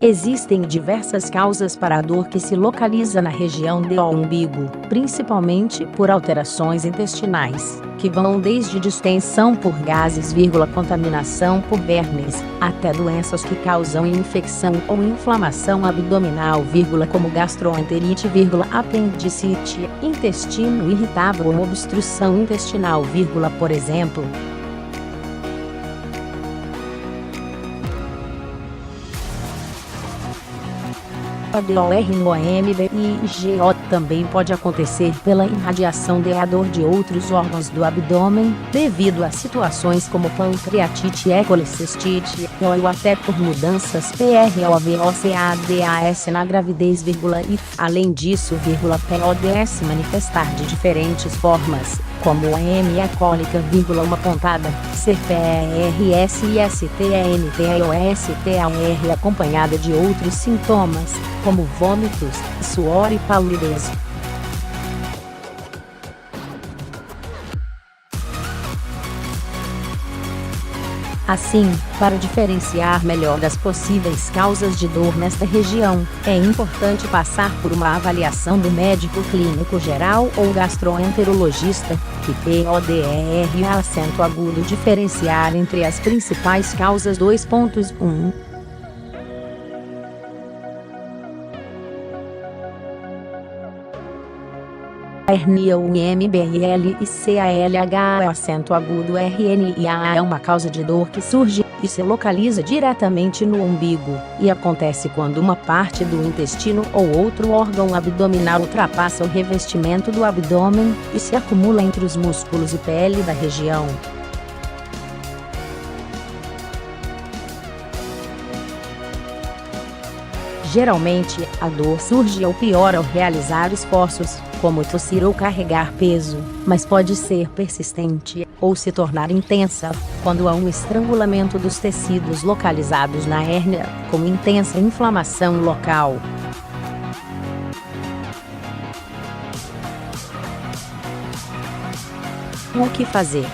Existem diversas causas para a dor que se localiza na região do umbigo, principalmente por alterações intestinais, que vão desde distensão por gases, contaminação por vermes, até doenças que causam infecção ou inflamação abdominal, como gastroenterite, apendicite, intestino irritável ou obstrução intestinal, por exemplo. A dor no umbigo também pode acontecer pela irradiação de dor de outros órgãos do abdômen, devido a situações como pancreatite, colecistite, ou até por mudanças PROVOCADAS na gravidez, e, além disso, pode se manifestar de diferentes formas, como anemia cólica, uma pontada, CPRS, ISTNTOSTAR, acompanhada de outros sintomas, como vômitos, suor e palidez. Assim, para diferenciar melhor das possíveis causas de dor nesta região, é importante passar por uma avaliação do médico clínico geral ou gastroenterologista, que pode diferenciar entre as principais causas. 2.1 Hernia umbilical e RNIA é uma causa de dor que surge e se localiza diretamente no umbigo, e acontece quando uma parte do intestino ou outro órgão abdominal ultrapassa o revestimento do abdômen e se acumula entre os músculos e pele da região. Geralmente, a dor surge ou piora ao realizar esforços, como tossir ou carregar peso, mas pode ser persistente, ou se tornar intensa, quando há um estrangulamento dos tecidos localizados na hérnia, com intensa inflamação local. O que fazer?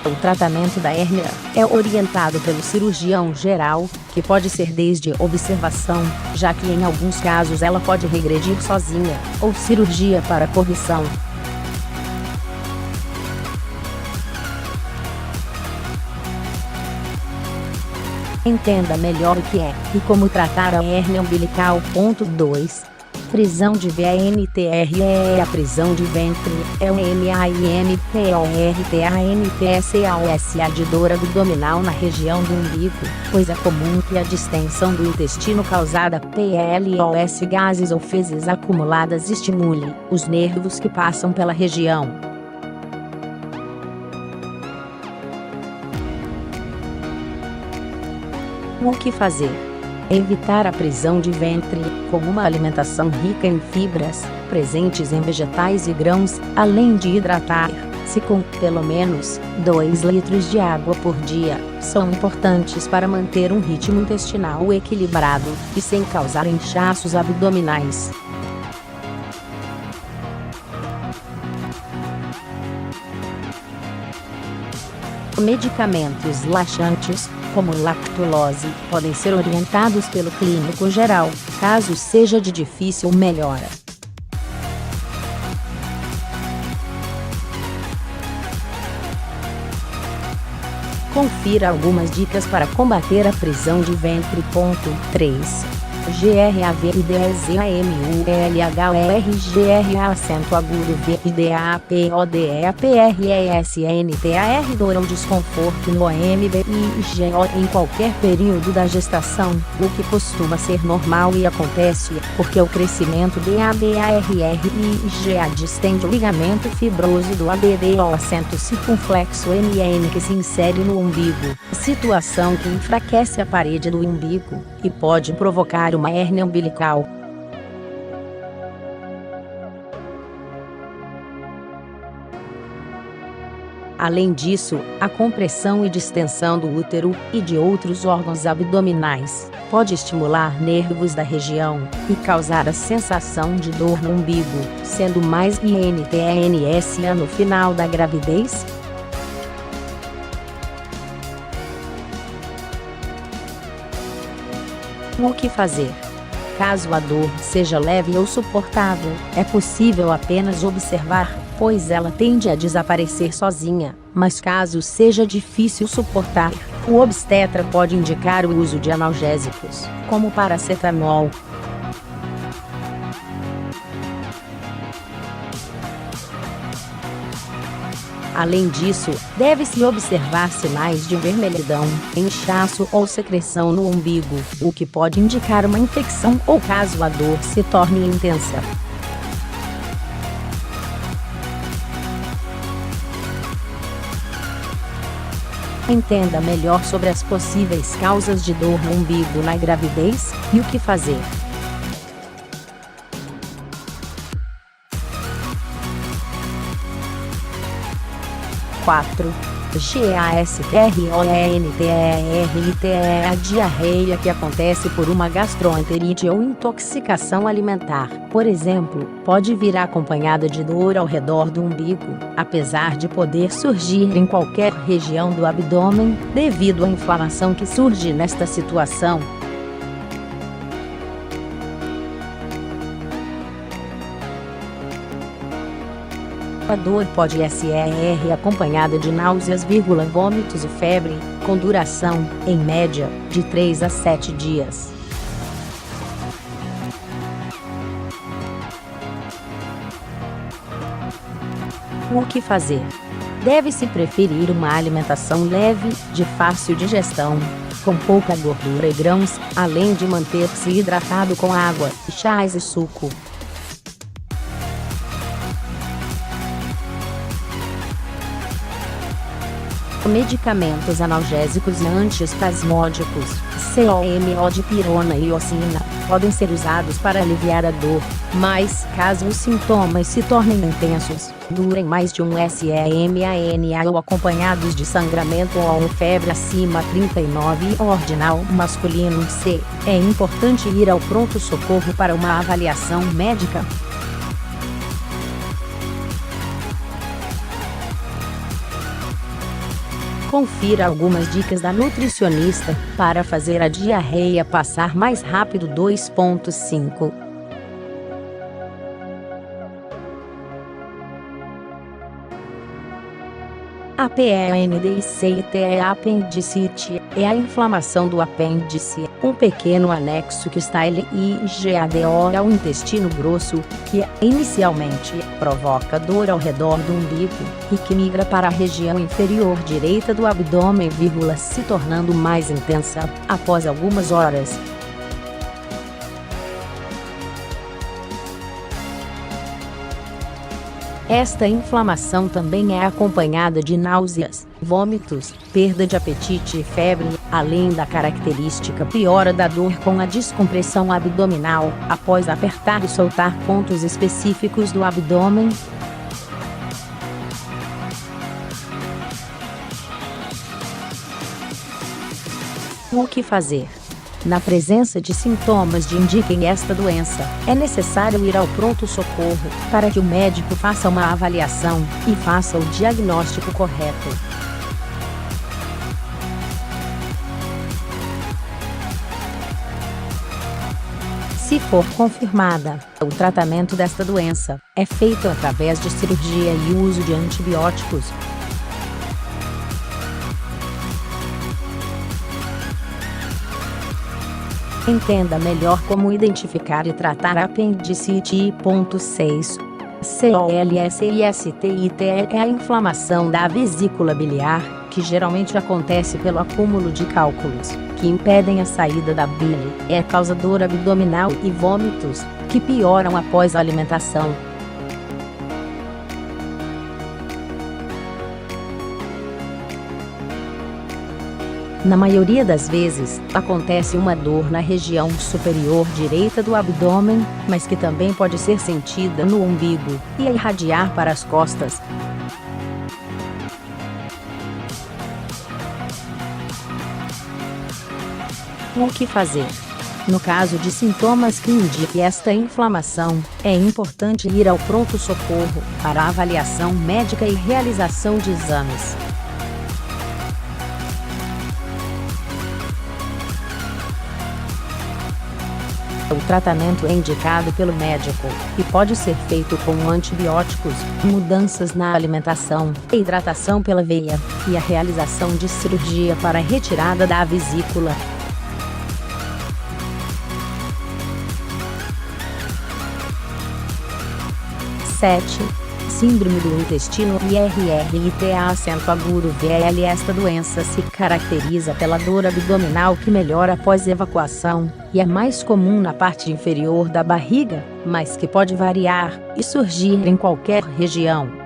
O tratamento da hérnia é orientado pelo cirurgião geral, que pode ser desde observação, já que em alguns casos ela pode regredir sozinha, ou cirurgia para correção. Entenda melhor o que é e como tratar a hérnia umbilical. 2. Prisão de VNTR é a prisão de ventre, é o MAINPORTANTSAOSA de dor abdominal na região do umbigo, pois é comum que a distensão do intestino causada PLOS, gases ou fezes acumuladas, estimule os nervos que passam pela região. O que fazer? Evitar a prisão de ventre, com uma alimentação rica em fibras, presentes em vegetais e grãos, além de hidratar-se com, pelo menos, 2 litros de água por dia, são importantes para manter um ritmo intestinal equilibrado, e sem causar inchaços abdominais. Medicamentos laxantes, como lactulose, podem ser orientados pelo clínico geral, caso seja de difícil melhora. Confira algumas dicas para combater a prisão de ventre. 3. GRAVIDESIMULHAVIDAPODEAPRESNTAR dor ou desconforto no umbigo em qualquer período da gestação, o que costuma ser normal e acontece porque o crescimento de ABARRIGA distende o ligamento fibroso do ABDO acento circunflexo MN que se insere no umbigo, situação que enfraquece a parede do umbigo e pode provocar uma hérnia umbilical. Além disso, a compressão e distensão do útero e de outros órgãos abdominais pode estimular nervos da região e causar a sensação de dor no umbigo, sendo mais intensa no final da gravidez. O que fazer? Caso a dor seja leve ou suportável, é possível apenas observar, pois ela tende a desaparecer sozinha, mas caso seja difícil suportar, o obstetra pode indicar o uso de analgésicos, como paracetamol. Além disso, deve-se observar sinais de vermelhidão, inchaço ou secreção no umbigo, o que pode indicar uma infecção ou caso a dor se torne intensa. Entenda melhor sobre as possíveis causas de dor no umbigo na gravidez e o que fazer. Gastroenterite é a diarreia que acontece por uma gastroenterite ou intoxicação alimentar. Por exemplo, pode vir acompanhada de dor ao redor do umbigo, apesar de poder surgir em qualquer região do abdômen, devido à inflamação que surge nesta situação. A dor pode ser acompanhada de náuseas, vômitos e febre, com duração, em média, de 3 a 7 dias. O que fazer? Deve-se preferir uma alimentação leve, de fácil digestão, com pouca gordura e grãos, além de manter-se hidratado com água, chás e suco. Medicamentos analgésicos e antiespasmódicos, como dipirona e ocina, podem ser usados para aliviar a dor, mas, caso os sintomas se tornem intensos, durem mais de um SEMANA ou acompanhados de sangramento ou febre acima 39 ordinal masculino C, é importante ir ao pronto-socorro para uma avaliação médica. Confira algumas dicas da nutricionista para fazer a diarreia passar mais rápido. 2.5 apendicite é a inflamação do apêndice, um pequeno anexo que está ligado ao intestino grosso, que inicialmente provoca dor ao redor do umbigo e que migra para a região inferior direita do abdômen, se tornando mais intensa após algumas horas. Esta inflamação também é acompanhada de náuseas, vômitos, perda de apetite e febre, além da característica piora da dor com a descompressão abdominal, após apertar e soltar pontos específicos do abdômen. O que fazer? Na presença de sintomas que indiquem esta doença, é necessário ir ao pronto-socorro, para que o médico faça uma avaliação e faça o diagnóstico correto. Se for confirmada, o tratamento desta doença é feito através de cirurgia e uso de antibióticos. Entenda melhor como identificar e tratar a apendicite. 6. Colestite é a inflamação da vesícula biliar, que geralmente acontece pelo acúmulo de cálculos, que impedem a saída da bile. É causador abdominal e vômitos, que pioram após a alimentação. Na maioria das vezes, acontece uma dor na região superior direita do abdômen, mas que também pode ser sentida no umbigo e irradiar para as costas. O que fazer? No caso de sintomas que indiquem esta inflamação, é importante ir ao pronto-socorro para avaliação médica e realização de exames. O tratamento é indicado pelo médico e pode ser feito com antibióticos, mudanças na alimentação, hidratação pela veia e a realização de cirurgia para a retirada da vesícula. Síndrome do intestino IRRITA acento agudo VL. Esta doença se caracteriza pela dor abdominal que melhora após evacuação, e é mais comum na parte inferior da barriga, mas que pode variar e surgir em qualquer região.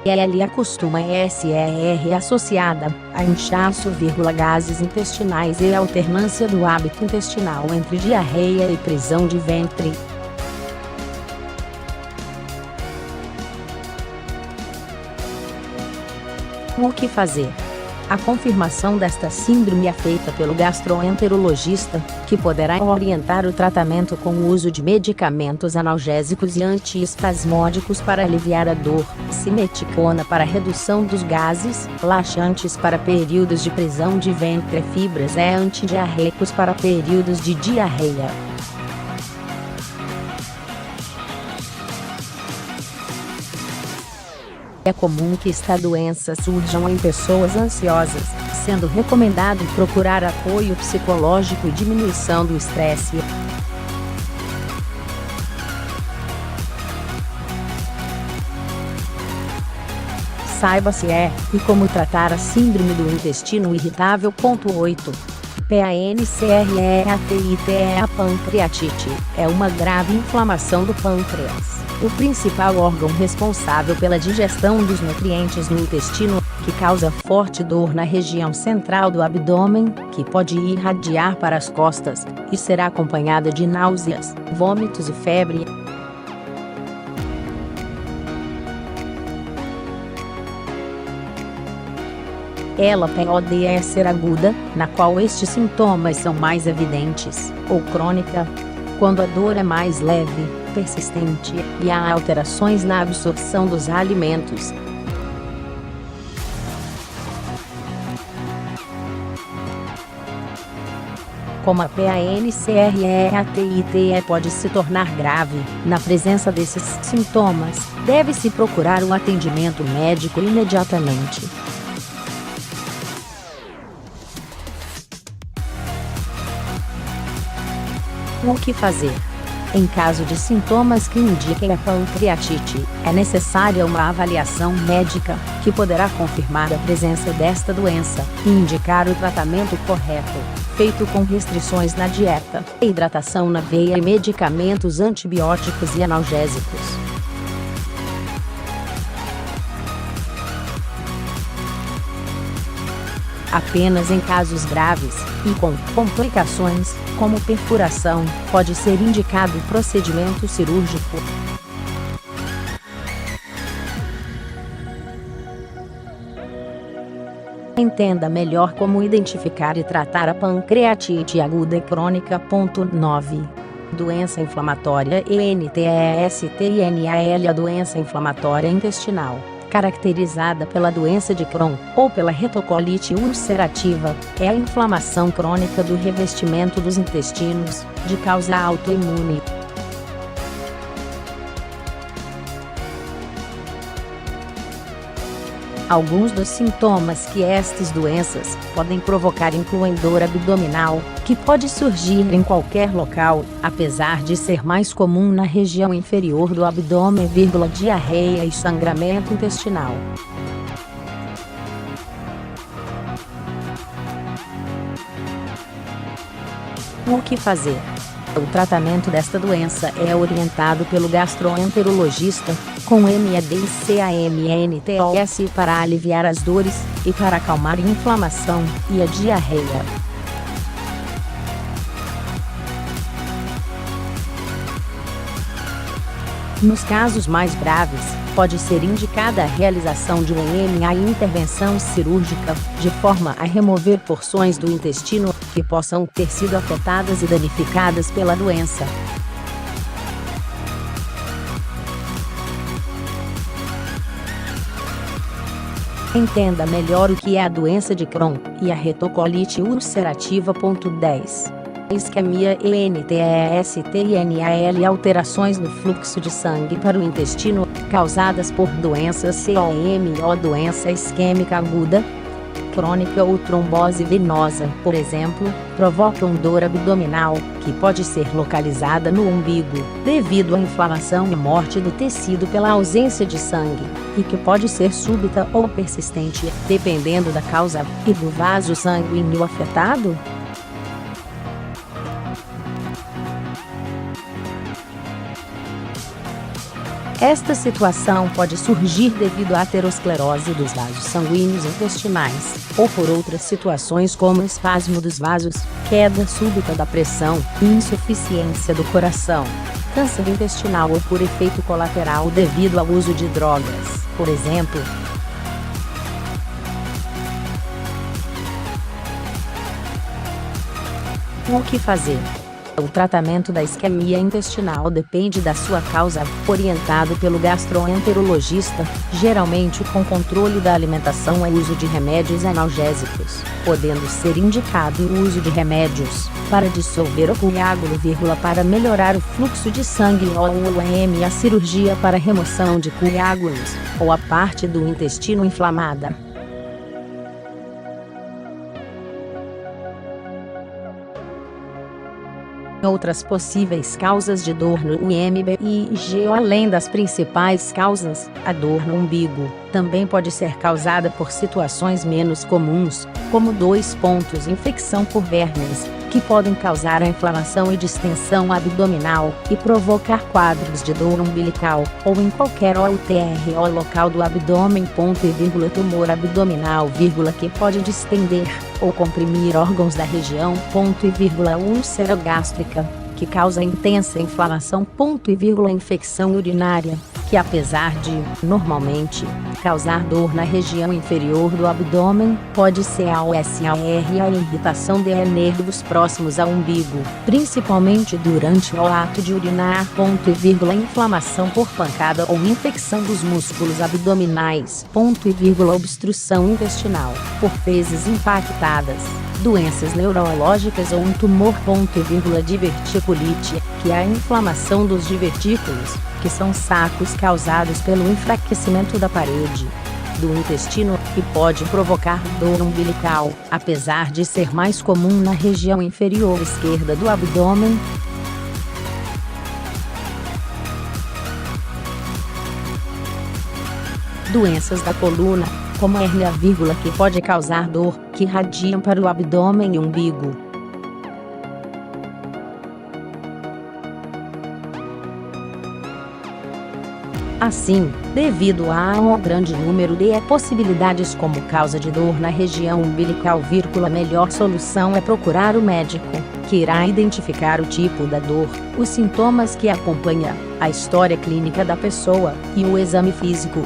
Ela costuma ser associada a inchaço, gases intestinais e alternância do hábito intestinal entre diarreia e prisão de ventre. O que fazer? A confirmação desta síndrome é feita pelo gastroenterologista, que poderá orientar o tratamento com o uso de medicamentos analgésicos e antiespasmódicos para aliviar a dor, simeticona para redução dos gases, laxantes para períodos de prisão de ventre, fibras e antidiarreicos para períodos de diarreia. É comum que esta doença surja em pessoas ansiosas, sendo recomendado procurar apoio psicológico e diminuição do estresse. Saiba se é e como tratar a síndrome do intestino irritável. 8. PANCREATITE. A pancreatite é uma grave inflamação do pâncreas, o principal órgão responsável pela digestão dos nutrientes no intestino, que causa forte dor na região central do abdômen, que pode irradiar para as costas, e será acompanhada de náuseas, vômitos e febre. Ela pode ser aguda, na qual estes sintomas são mais evidentes, ou crônica, quando a dor é mais leve, persistente, e há alterações na absorção dos alimentos. Como a PANCREATITE pode se tornar grave, na presença desses sintomas, deve-se procurar um atendimento médico imediatamente. O que fazer? Em caso de sintomas que indiquem a pancreatite, é necessária uma avaliação médica, que poderá confirmar a presença desta doença e indicar o tratamento correto, feito com restrições na dieta, hidratação na veia e medicamentos antibióticos e analgésicos. Apenas em casos graves e com complicações, como perfuração, pode ser indicado o procedimento cirúrgico. Entenda melhor como identificar e tratar a pancreatite aguda e crônica. 9. Doença inflamatória ENTESTINAL. A doença inflamatória intestinal, caracterizada pela doença de Crohn, ou pela retocolite ulcerativa, é a inflamação crônica do revestimento dos intestinos, de causa autoimune. Alguns dos sintomas que estas doenças podem provocar incluem dor abdominal, que pode surgir em qualquer local, apesar de ser mais comum na região inferior do abdômen, diarreia e sangramento intestinal. O que fazer? O tratamento desta doença é orientado pelo gastroenterologista, com MEDCAMNTOS para aliviar as dores, e para acalmar a inflamação e a diarreia. Nos casos mais graves, pode ser indicada a realização de uma intervenção cirúrgica, de forma a remover porções do intestino que possam ter sido afetadas e danificadas pela doença. Entenda melhor o que é a doença de Crohn e a retocolite ulcerativa. 10. Isquemia ENTESTINAL, alterações no fluxo de sangue para o intestino, causadas por doenças COMO, doença isquêmica aguda, crônica ou trombose venosa, por exemplo, provocam dor abdominal, que pode ser localizada no umbigo, devido à inflamação e morte do tecido pela ausência de sangue, e que pode ser súbita ou persistente, dependendo da causa e do vaso sanguíneo afetado. Esta situação pode surgir devido à aterosclerose dos vasos sanguíneos intestinais, ou por outras situações como espasmo dos vasos, queda súbita da pressão, insuficiência do coração, câncer intestinal ou por efeito colateral devido ao uso de drogas, por exemplo. O que fazer? O tratamento da isquemia intestinal depende da sua causa, orientado pelo gastroenterologista, geralmente com controle da alimentação e uso de remédios analgésicos, podendo ser indicado o uso de remédios para dissolver o coágulo, para melhorar o fluxo de sangue ou a cirurgia para remoção de coágulos, ou a parte do intestino inflamada. Outras possíveis causas de dor no umbigo, além das principais causas, a dor no umbigo também pode ser causada por situações menos comuns, como infecção por vermes, que podem causar a inflamação e distensão abdominal e provocar quadros de dor umbilical, ou em qualquer outro local do abdômen, tumor abdominal, que pode distender ou comprimir órgãos da região, úlcera gástrica, que causa intensa inflamação, infecção urinária, que apesar de, normalmente, causar dor na região inferior do abdômen, pode ser a irritação de nervos próximos ao umbigo, principalmente durante o ato de urinar, inflamação por pancada ou infecção dos músculos abdominais, obstrução intestinal, por fezes impactadas, doenças neurológicas ou um tumor, diverticulite, que é a inflamação dos divertículos, que são sacos causados pelo enfraquecimento da parede do intestino, e pode provocar dor umbilical, apesar de ser mais comum na região inferior esquerda do abdômen. Doenças da coluna, como a hérnia, que pode causar dor, que irradiam para o abdômen e umbigo. Assim, devido ao grande número de possibilidades como causa de dor na região umbilical, melhor solução é procurar o médico, que irá identificar o tipo da dor, os sintomas que acompanha, a história clínica da pessoa, e o exame físico,